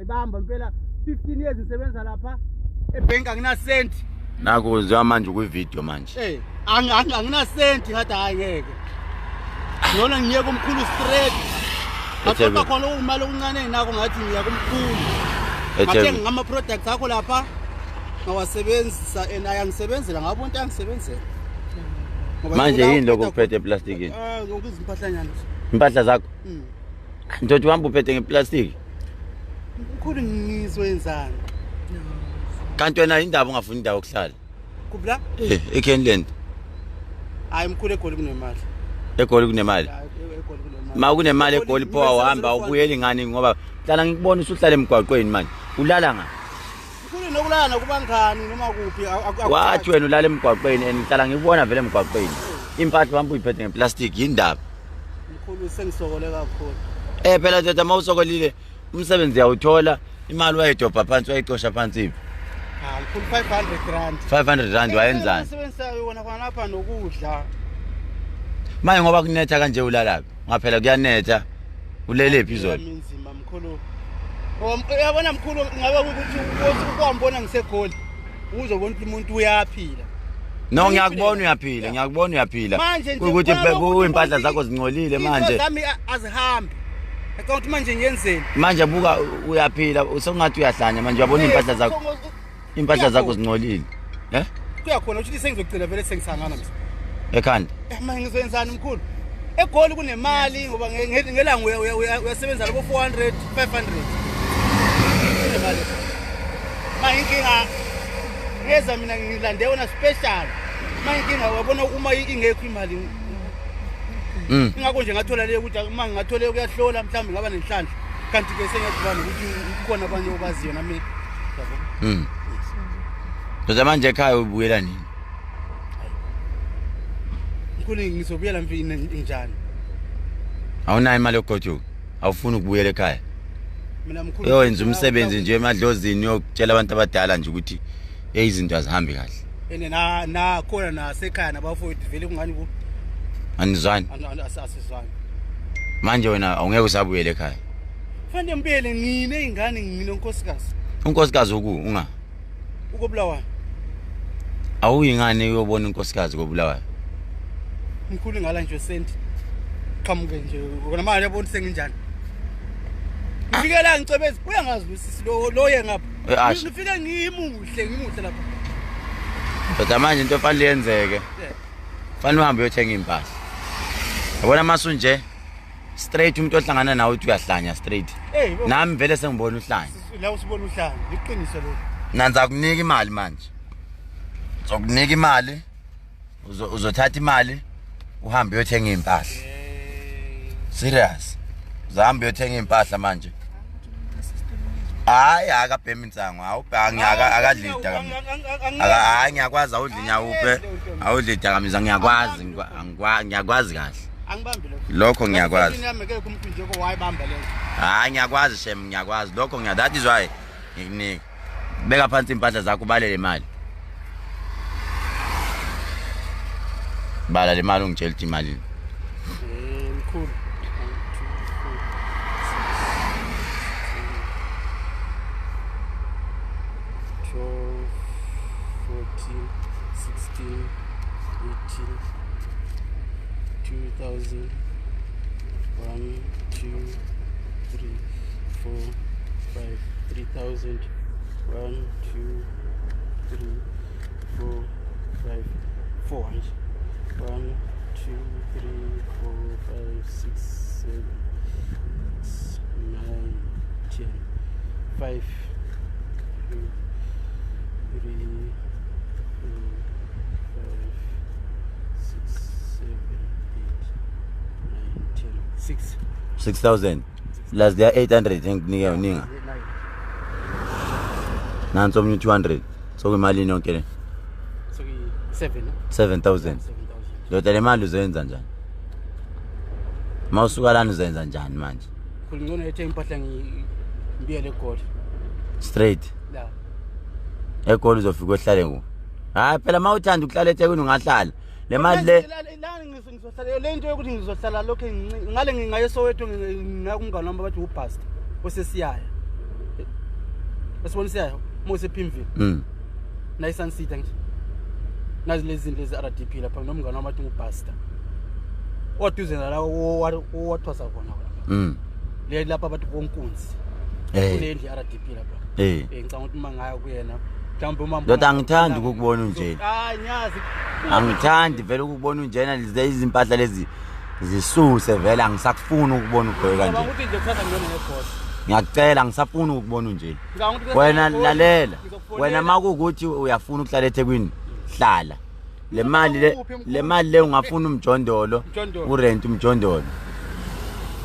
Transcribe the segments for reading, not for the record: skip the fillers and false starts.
Ebamba impela 15 years ngisebenza lapha ebank angina cent. Naku uzwa manje kwivideo manje. Angina cent ngathi ayeke. Nona ngiyeke umkhulu straight. Akhona khona umali okuncane enginako ngathi ngiya kumkhulu. Bathenga ngama products akho lapha ngawasebenzisa ayangisebenzela ngabo into yangisebenzela. Manje yini lokho uphethe eplastikini? Ngokuzimpahlanyana. Impahla zakho? Ndothi uhamba uphethe ngeplastic. Mkhulu ngizoyenzana. Kanti wena indaba ungafuni indawo okuhlala. Kuphi la? eKhehlelezi. Hayi mkhulu eGoli kunemali. eGoli kunemali. Ma kunemali eGoli pho awuhamba ubuyele ngani ngoba hlala ngikubona usuhlala emgwaqeni manje. Ulala nga? Mkhulu nokulala kuba ngani noma kuphi? Wathi wena ulala emgwaqeni enihlala ngikubona vele emgwaqeni. Impahla uhamba uyiphethe ngeplastic yindaba. Mkhulu sengisokole kakhulu. Phela tata mawusokolile umsebenzi uyawuthola imali wayidobha phansi wayicosha phansi iphi? Mkhulu 500 rand. 500 rand wayenzani? Umsebenzi wona khona lapha nokudla. Manje ngoba kunetha kanje ulalaphi? Ngaphela kuyanetha. Ulele phi izolo? Inzima mkhulu. Uyabona mkhulu ngabe ukuthi ukwambona ngiseGoli. Uzobona ukuthi umuntu uyaphila. No ngiyakubona uyaphila, ngiyakubona uyaphila. Ukuthi impahla zakho zingcolile manje. Zami azihambi. Account manje ngiyenzeni? Manje buka uyaphila, usengathi uyahlanya manje uyabona impahla zakho. Impahla zakho zingcolile. Kuyakhona ukuthi sengizogcina vele sengisangana mse. Ekhanda. Manje ngizoyenzani mkhulu? eGoli kunemali ngoba ngelanga uyasebenza labo 400 500. Kunemali. Manje inkinga ngeza mina ngilande wona special. Manje inkinga wabona uma ingekho imali. Ingakho nje ngathola le ukuthi uma ngingathole ukuyahlola mhlawumbe ngaba nenhlanhla kanti ke sengiyazibona ukuthi kukhona abanye obaziyo nami yabo. Ndoda manje ekhaya ubuyela nini? Mkhulu ngizobuyela mfini njani? Awunayo imali yokugoduka. Awufuni ukubuyela ekhaya. Mina mkhulu yenza umsebenzi nje emadlozini yokutshela abantu abadala nje ukuthi izinto azihambi kahle. Ene na khona nasekhaya nabafowethu vele kungani ku anizwani? Asizwani. Manje wena awungeke usabuyele ekhaya. Fanele ngibuyele ngine ingane nginonkosikazi. Unkosikazi unga? Ukobulawayo. Awuyingane uyobona unkosikazi kobulawayo. Mkhulu ngala nje senti. Qhamuke nje kona manje yabona senginjani. Ngifike la ngicebeza uyangazi usisi lo ye ngapha. Ngifike ngimuhle lapha. Kodwa manje into efanele yenzeke. Fanele uhambe uyothenga impahla. Yabona masu nje straight umuntu ohlangana nawe uthi uyahlanya straight. Nami vele sengibona uhlanya. La usibona uhlanya, liqiniso lo. Nanza kunika imali manje. Zokunika imali. Uzothatha imali uhambe uyothenga impahla. Serious. Uzahambe uyothenga impahla manje. Hayi aka B.Mzozo awubhangi akadlida kamina. Ngiyakwazi awudli nyawuphe. Awudli dakamisa ngiyakwazi ngiyakwazi kahle. Angibambe lokho ngiyakwazi. Ngiyameke kumuntu nje ko wayibamba leyo. Ngiyakwazi shem ngiyakwazi lokho that is why ngikunika. Beka phansi impahla zakho ubalele imali. Bala le mali ungitshela ukuthi imali. Mkhulu. 2000 1 2 3 4 5 3000 1 2 3 4 5 400 1 2 3 4 5 6 7 9 10 5 2 3 6,000 plus there 800 nginika uninga nanso omnye 200 so kumalini yonke le so 7,000 Ndoda le mali uzenza njani? Mawusuka lana uzenza njani manje? Kulingona ethe impahla ngibiyele eGoli straight la eGoli uzofika ohlale ngo hayi phela mawuthanda ukuhlala eThekwini ungahlala le mali le ngizohlala le into yokuthi ngizohlala lokho ngale ngingaye Soweto ngakungana nami bathi uPastor osesiyaya esibonisiyayo mose Pimville na iSunseed nje nazi lezi zinto lezi RDP lapha nomngane wamathi nguBuster oduze nalawo wathwasa khona le lapha abantu bonkunzi kunendli RDP lapha ngicanga ukuthi mangaya kuyena mhlawumbe uma ndoda angithandi ukubona unjena nyazi angithandi vele ukubona unjena lezi izimpahla lezi zisuse vele angisakufuni ukubona ugqoka kanje ukuthi nje kuthatha ngene neboss ngiyacela ngisafuni ukubona unjena wena lalela wena makukuthi uyafuna ukuhlala eThekwini hlala le mali le ungafuna umjondolo urent umjondolo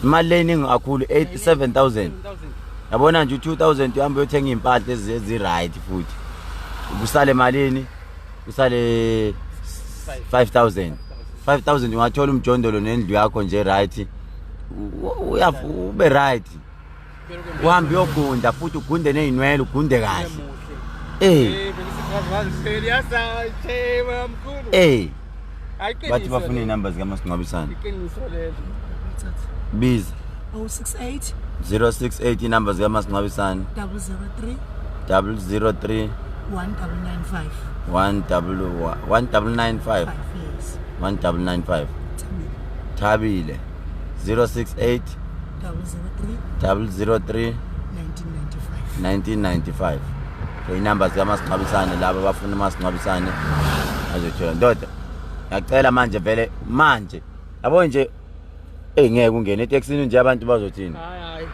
imali leningi kakhulu 87000 yabona nje 2000 uhambe uyothenga impahla ezi right futhi kusale malini kusale 5000 ungathola umjondolo nendlu yakho nje right ube right uhambe uyogunda futhi ugunde nezinwele ugunde kahle bathi bafuna izinamba zikamasingcwabisane biza 068 inamba zikamasingcwabisane 003 1995 Thabile 068 003 1995 inamba zikamasingcwabisane laba bafuna umasingcwabisane azothola ndoda ngiyacela manje vele manje yabo nje ngeke ungene eTaxini nje abantu bazothini hayi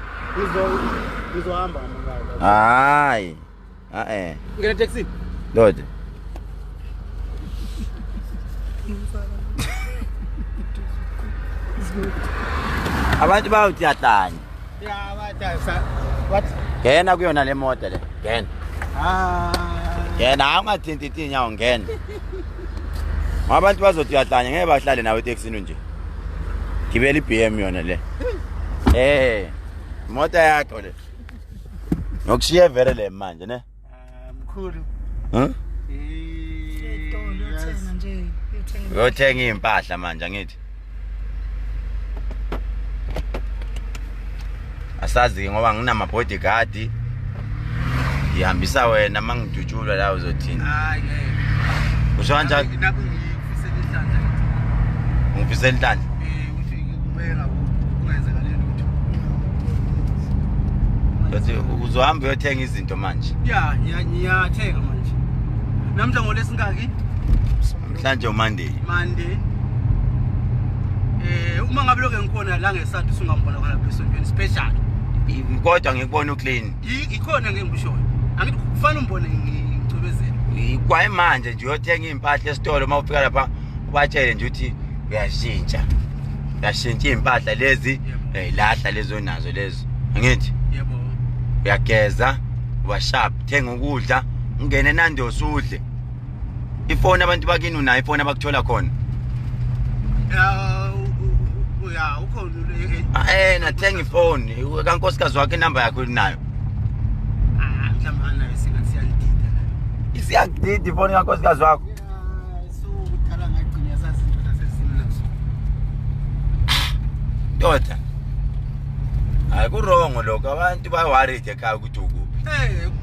ngizohamba mangaka hayi ngene eTaxini ndoda abantu bawuthi yahlanya what ngena kuyona le moto le ngena ngena awungathinti inyawo ngena abantu bazothi yahlanya ngeke bahlale nawe eTaxini nje gibela iBM yona le moto yakho le nokushiya vele le manje ne mkhulu uyothenga impahla manje ngithi asazi ngoba nginama bodyguard ihambisa wena mangidutshulwa la uzothini hayi ngeke usho kanjani naku ngifisela inhlanhla ngifisela inhlanhla uthi kubeka kungenzekala lutho uthi uzohamba uyothenga izinto manje ngiyathenga manje namhla ngolesingaki mhlanje uMonday uma ngabe lokho ngikhona la ngesanti usungambona khona esontweni special kodwa ngikubona uclean ikhona ngeke ngishoyo angithi kufanele umbone ngicobezela kwaye manje nje uyothenga impahla esitolo mawufika lapha ubatshele nje uthi uyashintsha impahla lezi lahla lezo nazo lezo angithi yebo uyageza uba sharp thenga ukudla ungene nandosi udle ifone abantu bakini unayo ifone abakuthola khona ukhona nathenga ifone kankosikazi wakhe inamba yakho unayo mhlawumbe nayo singathi siyalidida isiyakudida ifone kankosikazi wakho sokuthala ngagcina yasazinto lasezimnazo ndoda hayi kurongo lokho abantu baworried ekhaya ukuthi ukuphi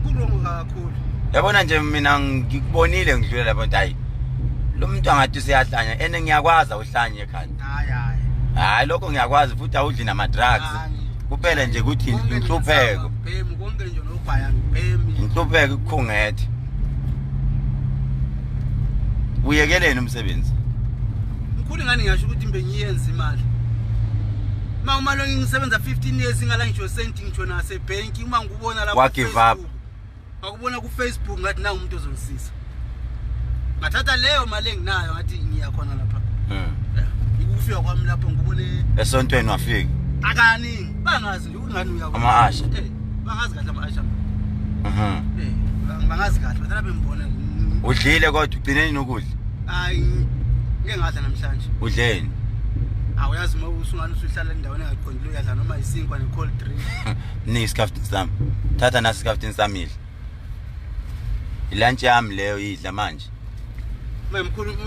kurongo kakhulu yabona nje mina ngikubonile ngidlula lapho nti hayi lo muntu angathi useyahlanya ene ngiyakwazi uhlanye ekhaya hayi lokho ngiyakwazi futhi awudli nama drugs kuphela nje ukuthi inhlupheko bhemu konke nje nobhaya ngibhemi inhlupheko ukukhungethe uyekeleni umsebenzi mkhulu ngani ngisho ukuthi mbe ngiyenza imali uma lo ngisebenza 15 years ngala ngisho senti ngisho nase bank uma ngikubona lapha give up akubona ku Facebook ngathi na umuntu ozongisiza ngathatha leyo mali enginayo ngathi ngiyakhona lapha ukufika kwami lapho ngibone esontweni wafika akaningi bangazi nje ungani uyakho ama-asha bangazi kahle ama-asha bangazi kahle bathana bembona udlile kodwa ugcineni nokudla hayi ngeke ngadla namhlanje udleni awuyazi uma usungani usuhlala endaweni engaqondile uyadla noma isinkwa ne cold drink nika isikhaftini sami thatha nasi isikhaftini samile ilunch yami leyo idla manje mkhulu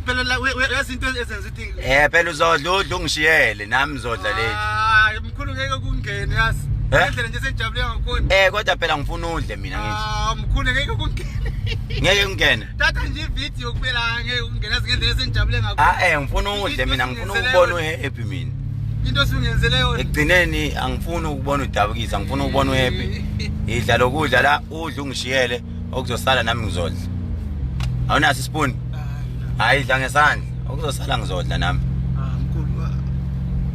phela la yazinto ezenza ithi phela uzodla udla ungishiyele nami uzodla leti hayi mkhulu ngeke kungene yazi Ngendlela nje senijabule ngakhona. Kodwa phela ngifuna udle mina ngithi. Mkhulu ngeke kungene. Ngeke ungene. Thatha nje ivideo kuphela ngeke ungena ngendlela senijabule ngakhona. Ngifuna udle mina ngifuna ukubona uhappy mina. Into singenzele yona. Ekugcineni angifuni ukubona udabukisa, ngifuna ukubona uhappy. Idla lokudla la udla ungishiyele okuzosala nami ngizodla. Awunaso ispoon? Hayi idla ngesandla. Okuzosala ngizodla nami. Mkhulu.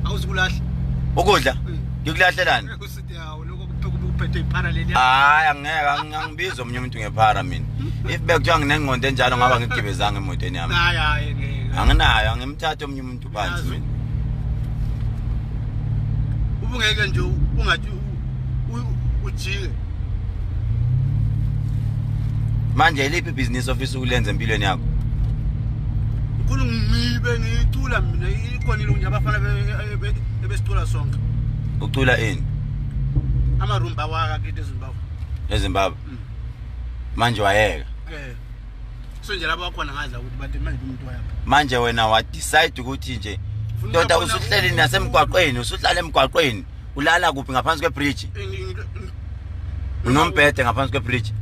Awuzikulahla. Ukudla? Ngikulahlelani? Usithi hawo lokho kuphethe iparallel. Hayi angeke angibiza omunye umuntu ngephara mina. If bekuthiwa nginengqondo enjalo ngaba ngigibezanga emotweni yami. Hayi ngeke. Anginayo, angimthatha omunye umuntu phansi mina. Ubungeke nje ungathi ujike. Manje iliphi business office ukulenza empilweni yakho? Ukhulu ngibe ngicula mina ikhonile nje abafana besicula sonke. Ucula ini? Amarumba wakithi eZimbabwe. eZimbabwe. Manje wayeka. So nje lapho khona ngaza ukuthi bathi manje umuntu wayapha. Manje wena wa decide ukuthi nje ndoda usuhleli nasemgwaqeni, usuhlala emgwaqeni, ulala kuphi ngaphansi kwebridge? Unombhede ngaphansi kwebridge.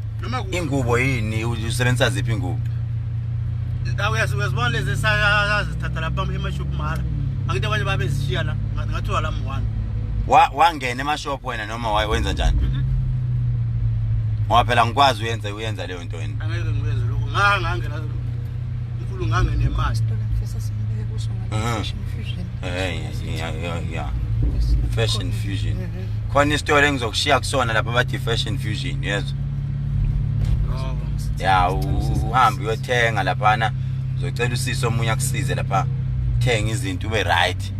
Ingubo yini usebenzisa ziphi ingubo? Uyazibona lezi sayazithatha lapha emashop mara. Angithi abanye babezishiya la, ngathiwa la m1. Wangena emashop wena noma wenza njani? Ngoba phela ngikwazi uyenza leyo nto wena. Angeke ngiwenze lokho. Ngangena uNkulunkulu ngangene master. Yeah. Fashion fusion. Khona isitolo engizokushiya kusona lapha bathi fashion fusion, yezwa. Ya uhambe uyothenga laphana, uzocela usiso omunye akusize lapha. Thenga izinto ube right.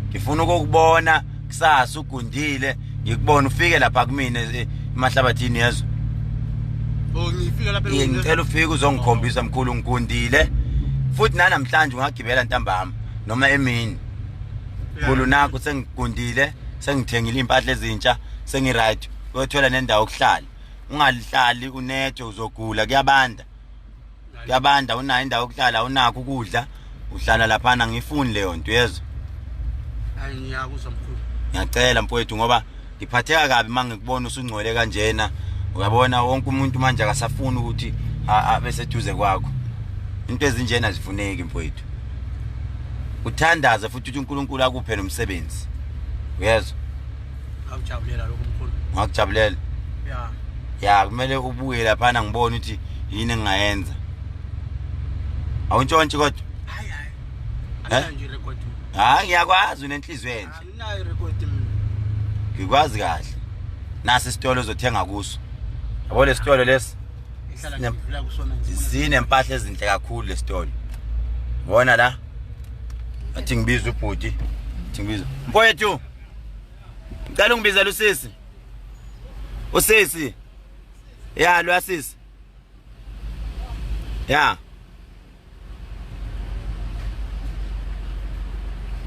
Ngifuna ukukubona kusasa ugundile, ngikubona ufike lapha kumina emahlabathini yezwa. Ngifika lapha ngicela ufike uzongikhombisa mkhulu ngikundile. Futhi namhlanje ungagibela ntambama noma emini. Mkhulu nakho sengigundile, sengithengile impahla ezintsha, sengi right. Uyothola nendawo okuhlala. Ungalihlali unetho uzogula kuyabanda. Kuyabanda unayo indawo okuhlala, unakho ukudla, uhlala laphana ngifuni leyo nto yezwa. Hayi ngiyakuzwa mkhulu. Ngiyacela mfowethu ngoba ngiphatheka kabi mangikubona usungcwele kanjena. Uyabona wonke umuntu manje akasafuni ukuthi abe seduze kwakho. Into ezinjena zifuneki mfowethu. Uthandaze futhi ukuthi uNkulunkulu akuphe nomsebenzi. Uyezwa? Awujabulela lokho mkhulu. Ngakujabulela. Ya kumele ubuye laphana ngibone ukuthi yini engayenza. Awuntshontshe kodwa? Hayi. Angina nje record. Ngiyakwazi unenhliziyo enhle. Anginayo record mina. Ngikwazi kahle. Nasi isitolo uzothenga kuso. Yabo lesitolo lesi. Ihlala ngivula kusona. Sinempahla ezinhle kakhulu lesitolo. Ubona la? Athi ngibiza ubhuti. Ngibiza. Mfowethu. Ngicela ungibizele usisi. Usisi. Ya lo asisi. Ya.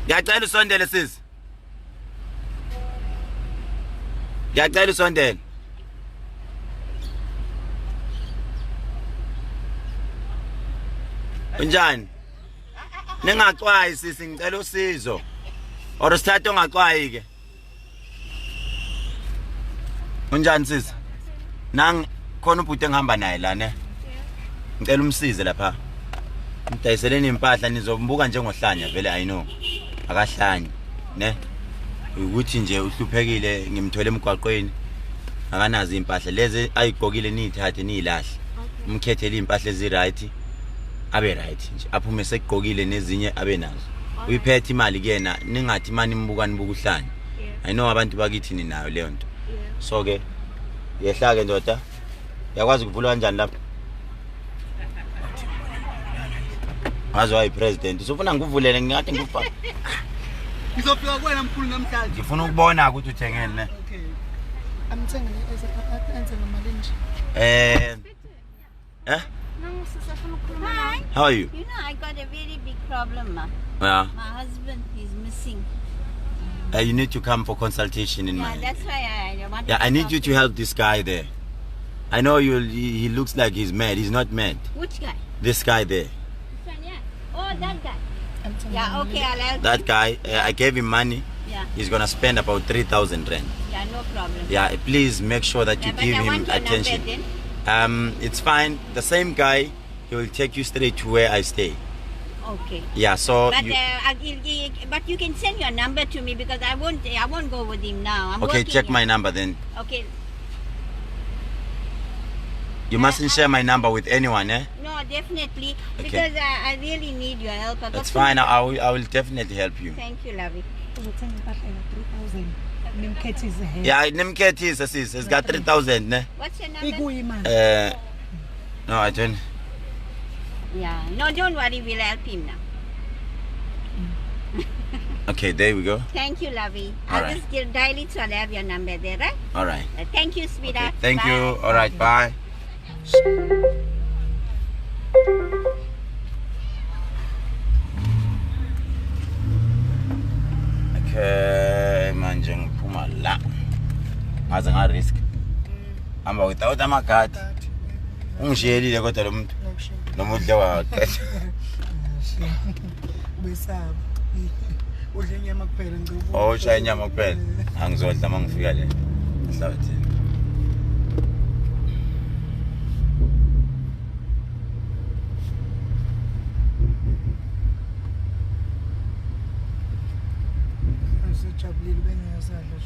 Ngiyacela usondele sisi. Ngiyacela usondele. Unjani? Ningacwayi sisi ngicela usizo. Or sithathe ongacwayi ke. Unjani sisi? Nang khona ubhuti engihamba naye la ne. Ngicela umsize lapha. Ngidayiseleni impahla nizombuka njengohlanya vele I know. Akahlanya ne. Ukuthi nje uhluphekile ngimthole emgwaqweni. Akanazi impahla lezi ayigqokile nithathe niyilahle. Umkhethele impahla ezi right. Abe right nje aphume segqokile nezinye abe nazo. Uyiphethe imali kuyena ningathi mani imbuka nibuka uhlanya. I know abantu bakithi ninayo leyo nto. So ke yehla ke ndoda. Yakwazi ukuvula kanjani lapha? Wazi wayi president usufuna ngikuvulele ngingathi ngikufa. Ngizofika kuwena mkhulu namhlanje. Ngifuna ukubona ukuthi uthengene ne. Okay. Amthengele enze ngemali nje. Hi. How are you? You know, I got a very big problem, ma. Yeah. My husband is missing. You need to come for consultation in my. That's why I want. Yeah, I need you to help this guy there. I know he looks like he's mad. He's not mad. Which guy? This guy there. This one, yeah. Oh, that guy. Yeah, okay, I'll help. That guy. I gave him money. Yeah. Yeah. He's gonna spend about 3,000 rand. Yeah, no problem. Yeah, please make sure that you Yeah, but give I him want your attention. number then. It's fine. The same guy, he will take you straight to where I stay. Okay. Yeah, so But you, but you can send your number to me because I won't go with him now. I'm okay, working check here. my number then. Okay. You mustn't share my number with anyone, eh? No, definitely Okay. because I really need your help. I got That's too fine. much- I will definitely help you. Thank you, lovey. uzothenga impahla ya-3,000 nimkhethize he Yeah, nimkethisa sis. It's got 3,000, ne? What's your number? ikuyimali No, I don't. Yeah. No, don't worry. We'll help him now. Okay, there we go. Thank you, lovey. All I'll right. just dial it so I'll have your number there, right? All right. Thank you, Okay, sweetheart. thank Bye. you. All right, bye. Okay, manje ngiphuma la. Ngaze nga risk. Hamba without amakhadi. Ungishiyelile kodwa lo muntu. Lo muntu lewaqeda. besaba udla inyama kuphela ngikubuka Oh, ushaya inyama kuphela. Angizodla mangifika le. Ehlabathini. sijabulile bengiyazadla